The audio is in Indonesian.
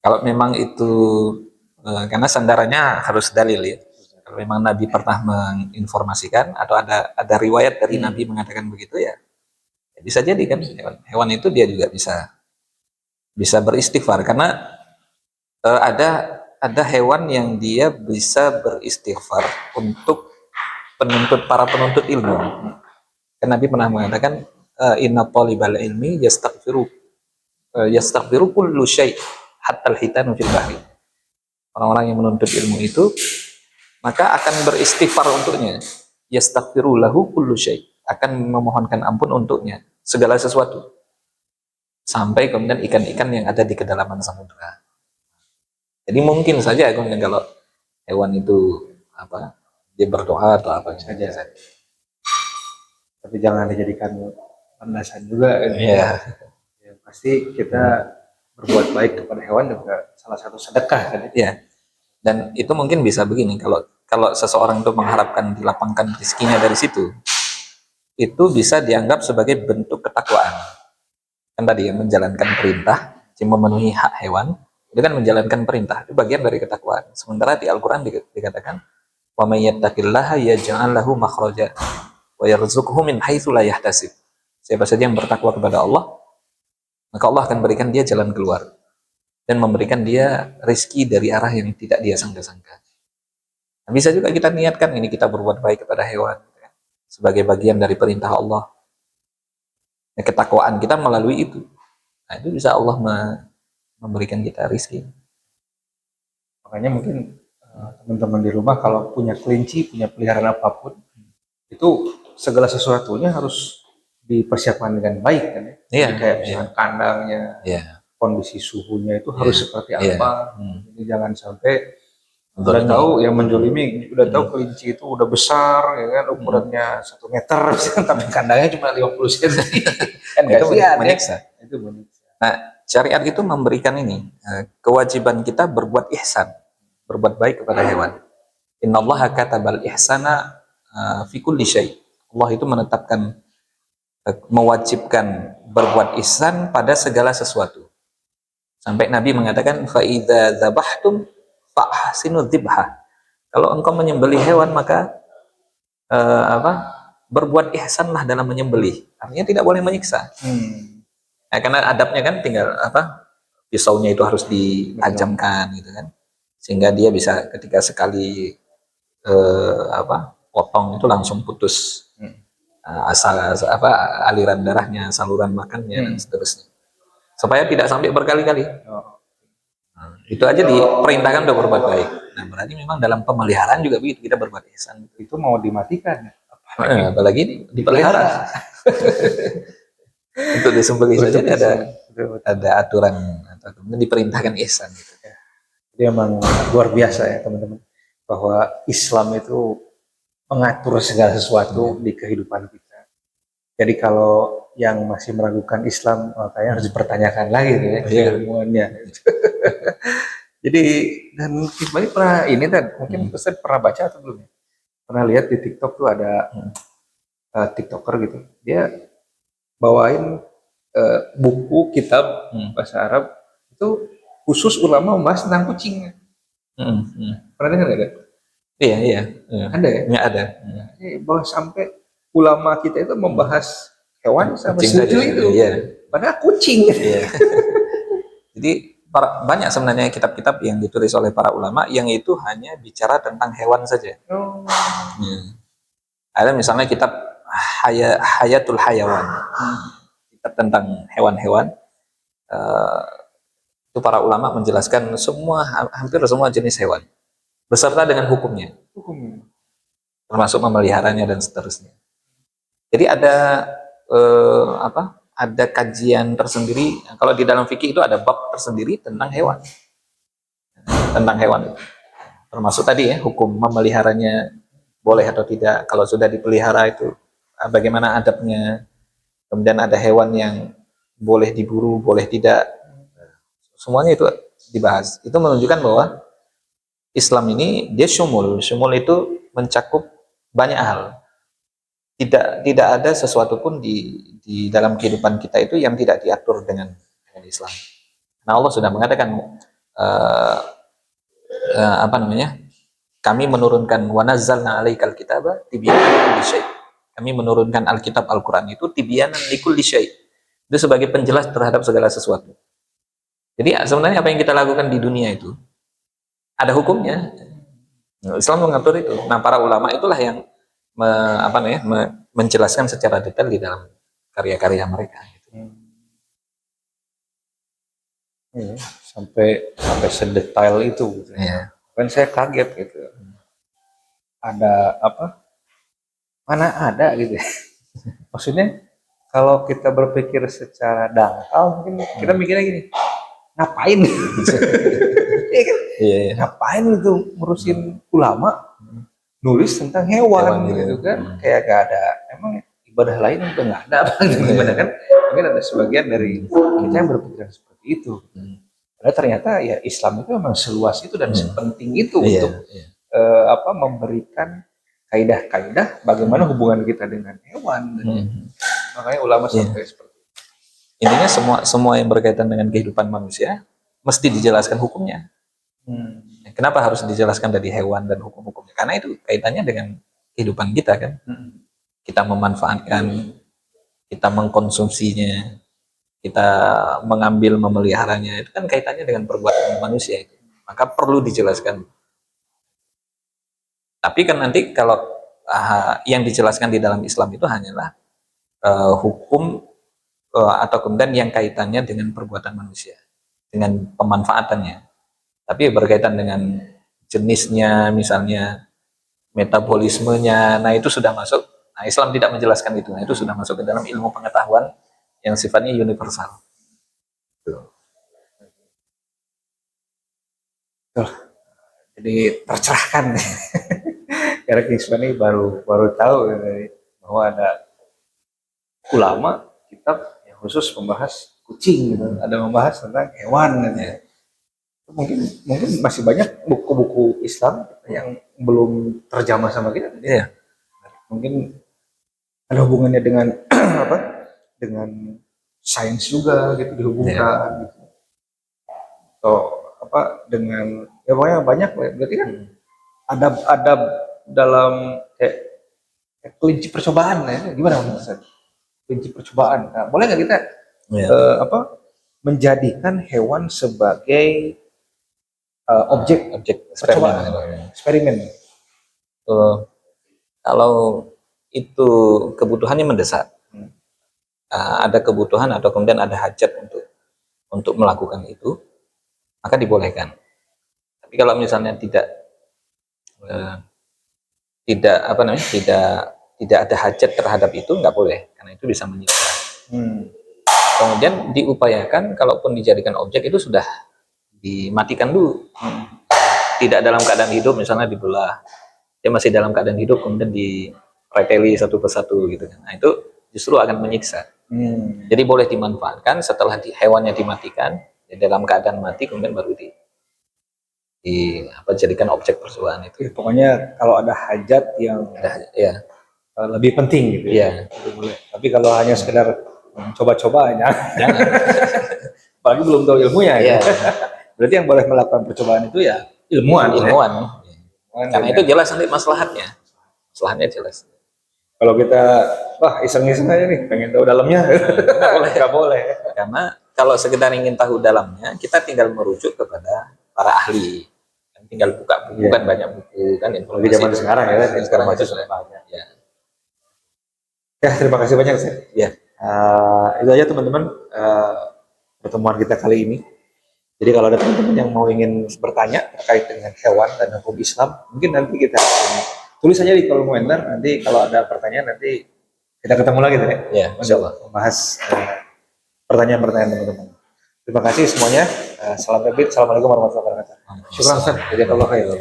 Kalau memang itu karena sandarannya harus dalil ya. Kalau memang Nabi pernah menginformasikan atau ada riwayat dari Nabi mengatakan begitu ya, ya bisa jadi kan hewan itu dia juga bisa beristighfar karena ada hewan yang dia bisa beristighfar untuk para penuntut ilmu. Kan Nabi pernah mengatakan inna talibal ilmi yastaghfiru kullu syai' hatta al-hitanu fil bahri. Orang-orang yang menuntut ilmu itu maka akan beristighfar untuknya. Yastaghfiru lahu kullu syai', akan memohonkan ampun untuknya segala sesuatu. Sampai kemudian ikan-ikan yang ada di kedalaman samudra. Jadi mungkin saja kemudian kalau hewan itu apa dia berdoa atau apa saja. Tapi jangan dijadikan landasan juga. Iya. Ya, pasti kita berbuat baik kepada hewan juga salah satu sedekah kan. Iya. Dan itu mungkin bisa begini, kalau seseorang itu mengharapkan dilapangkan rezekinya dari situ, itu bisa dianggap sebagai bentuk ketakwaan. Kan tadi yang menjalankan perintah, memenuhi hak hewan, itu kan menjalankan perintah, itu bagian dari ketakwaan. Sementara di Al-Quran dikatakan, wa may yattaqillaha yaj'al lahu makhraja wa yarzuqhu min haitsu la yahtasib. Siapa saja yang bertakwa kepada Allah, maka Allah akan berikan dia jalan keluar dan memberikan dia rezeki dari arah yang tidak dia sangka-sangka. Nah, bisa juga kita niatkan ini kita berbuat baik kepada hewan sebagai bagian dari perintah Allah. Nah, ketakwaan kita melalui itu. Nah, itu bisa Allah memberikan kita rezeki. Makanya mungkin teman-teman di rumah kalau punya kelinci, punya peliharaan apapun, itu segala sesuatunya harus dipersiapkan dengan baik kan ya. Iya, Jadi kayak misalkan kandangnya, kondisi suhunya itu harus seperti apa. Jadi jangan sampai udah tahu yang menjolimi, udah tahu kelinci itu udah besar ya kan, ukurannya 1 meter tapi kandangnya cuma 50 cm. Kan itu kasihan, menyiksa. Itu menyiksa. Nah, syariat itu memberikan ini kewajiban kita berbuat ihsan, berbuat baik kepada hewan. Innallaha katabal ihsana fi kulli syai'. Allah itu menetapkan mewajibkan berbuat ihsan pada segala sesuatu. Sampai Nabi mengatakan fa idza dzabhtum fa ahsinu dzibhah. Kalau engkau menyembelih hewan maka berbuat ihsanlah dalam menyembelih. Artinya tidak boleh menyiksa. Nah, karena adabnya kan tinggal pisaunya itu harus ditajamkan gitu kan. Sehingga dia bisa ketika sekali potong itu langsung putus aliran darahnya, saluran makannya dan seterusnya. Supaya tidak sampai berkali-kali. Nah, itu aja diperintahkan untuk berbuat baik. Nah, berarti memang dalam pemeliharaan juga begitu, kita berbuat ihsan. Itu mau dimatikan ya? Apalagi dipelihara. Untuk disembelih saja ada aturan atau kemudian diperintahkan ihsan gitu. Jadi emang luar biasa ya teman-teman, bahwa Islam itu mengatur segala sesuatu di kehidupan kita. Jadi kalau yang masih meragukan Islam, kayaknya harus dipertanyakan lagi nih ya, ilmuannya. Jadi dan Ismail pernah ini kan, mungkin Ustaz pernah baca atau belum? Pernah lihat di TikTok tuh ada TikToker gitu, dia bawain buku kitab bahasa Arab itu khusus ulama membahas tentang kucing. Pernah dengar nggak? Iya. Ada ya? Nggak ada. Bahwa sampai ulama kita itu membahas hewan sampai segitu itu. Padahal kucing. Iya. Jadi banyak sebenarnya kitab-kitab yang ditulis oleh para ulama yang itu hanya bicara tentang hewan saja. Ada misalnya kitab Hayatul Hayawan, kitab tentang hewan-hewan. Itu para ulama menjelaskan hampir semua jenis hewan beserta dengan hukumnya, termasuk memeliharanya dan seterusnya. Jadi ada ada kajian tersendiri. Kalau di dalam fikih itu ada bab tersendiri tentang hewan, termasuk tadi ya hukum memeliharanya boleh atau tidak. Kalau sudah dipelihara itu bagaimana adabnya. Kemudian ada hewan yang boleh diburu, boleh tidak. Semuanya itu dibahas. Itu menunjukkan bahwa Islam ini dia syumul. Syumul itu mencakup banyak hal. Tidak ada sesuatu pun di dalam kehidupan kita itu yang tidak diatur dengan Islam. Nah, Allah sudah mengatakan eh, apa namanya? Kami menurunkan wa nazzalna 'alaikal kitaba tibyanan likulli syai'. Kami menurunkan Alkitab Al-Qur'an itu tibyanan likulli syai'. Itu sebagai penjelas terhadap segala sesuatu. Jadi sebenarnya apa yang kita lakukan di dunia itu ada hukumnya. Islam mengatur itu. Nah, para ulama itulah yang menjelaskan secara detail di dalam karya-karya mereka. Iya, sampai sedetail itu gitu. Iya. Kan saya kaget gitu. Ada apa? Mana ada gitu. Maksudnya kalau kita berpikir secara dangkal mungkin kita mikirnya gini, ngapain? Iya kan? Iya, iya. Ngapain itu ngurusin ulama nulis tentang hewan gitu kan? Kayak gak ada. Emang ibadah lain juga nggak ada apa gimana kan? Mungkin ada sebagian dari kita yang berpikiran seperti itu. Karena ternyata ya Islam itu memang seluas itu dan sepenting itu untuk memberikan kaidah-kaidah bagaimana hubungan kita dengan hewan. Makanya ulama sampai seperti itu. Intinya semua yang berkaitan dengan kehidupan manusia mesti dijelaskan hukumnya. Kenapa harus dijelaskan dari hewan dan hukum-hukumnya? Karena itu kaitannya dengan kehidupan kita kan. Kita memanfaatkan, kita mengkonsumsinya, kita mengambil, memeliharanya, itu kan kaitannya dengan perbuatan manusia itu. Maka perlu dijelaskan. Tapi kan nanti kalau yang dijelaskan di dalam Islam itu hanyalah hukum atau kemudian yang kaitannya dengan perbuatan manusia, dengan pemanfaatannya. Tapi berkaitan dengan jenisnya, misalnya metabolismenya, nah itu sudah masuk. Nah, Islam tidak menjelaskan itu. Nah, itu sudah masuk ke dalam ilmu pengetahuan yang sifatnya universal. Jadi tercerahkan. Karena Kisman ini baru tahu bahwa ada ulama kitab yang khusus membahas kucing gitu. Ada membahas tentang hewan gitu. Mungkin masih banyak buku-buku Islam yang belum terjamah sama kita. Iya. Mungkin ada hubungannya dengan dengan sains juga gitu dihubungkan gitu. Atau dengan ya pokoknya banyak berarti kan adab dalam kayak kelinci percobaan ya. Gimana maksudnya? Kelinci percobaan. Nah, boleh nggak kita menjadikan hewan sebagai objek eksperimen. Kalau itu kebutuhannya mendesak, ada kebutuhan atau kemudian ada hajat untuk melakukan itu, maka dibolehkan. Tapi kalau misalnya tidak ada hajat terhadap itu, nggak boleh, karena itu bisa menyiksa. Kemudian diupayakan, kalaupun dijadikan objek itu sudah dimatikan dulu. Tidak dalam keadaan hidup, misalnya dibelah, dia masih dalam keadaan hidup, kemudian direteli satu persatu gitu kan. Nah, itu justru akan menyiksa. Jadi boleh dimanfaatkan setelah hewannya dimatikan, ya dalam keadaan mati, kemudian baru dijadikan objek percobaan itu. Ya, pokoknya kalau ada hajat yang lebih penting gitu. Iya. Boleh. Tapi kalau hanya sekedar coba-coba jangan. Apalagi belum tahu ilmunya ya. Berarti yang boleh melakukan percobaan itu ya ilmuwan. Karena itu jelas nanti maslahatnya jelas. Kalau kita iseng-iseng aja nih pengen tahu dalamnya, nggak boleh. Karena kalau sekedar ingin tahu dalamnya, kita tinggal merujuk kepada para ahli. Tinggal buka buku kan banyak buku kan informasi. Di zaman sekarang ya, sekarang itu sudah banyak. Ya, terima kasih banyak Ustaz. Ya. Itu aja teman-teman pertemuan kita kali ini. Jadi kalau ada teman-teman yang mau ingin bertanya terkait dengan hewan dan hukum Islam, mungkin nanti kita tulis saja di kolom komentar. Nanti kalau ada pertanyaan nanti kita ketemu lagi ya. Ya, insyaallah. Membahas pertanyaan-pertanyaan teman-teman. Terima kasih semuanya. Salam terbit. Assalamualaikum warahmatullahi wabarakatuh. Syukran Ustaz. Jazakallahu khairan.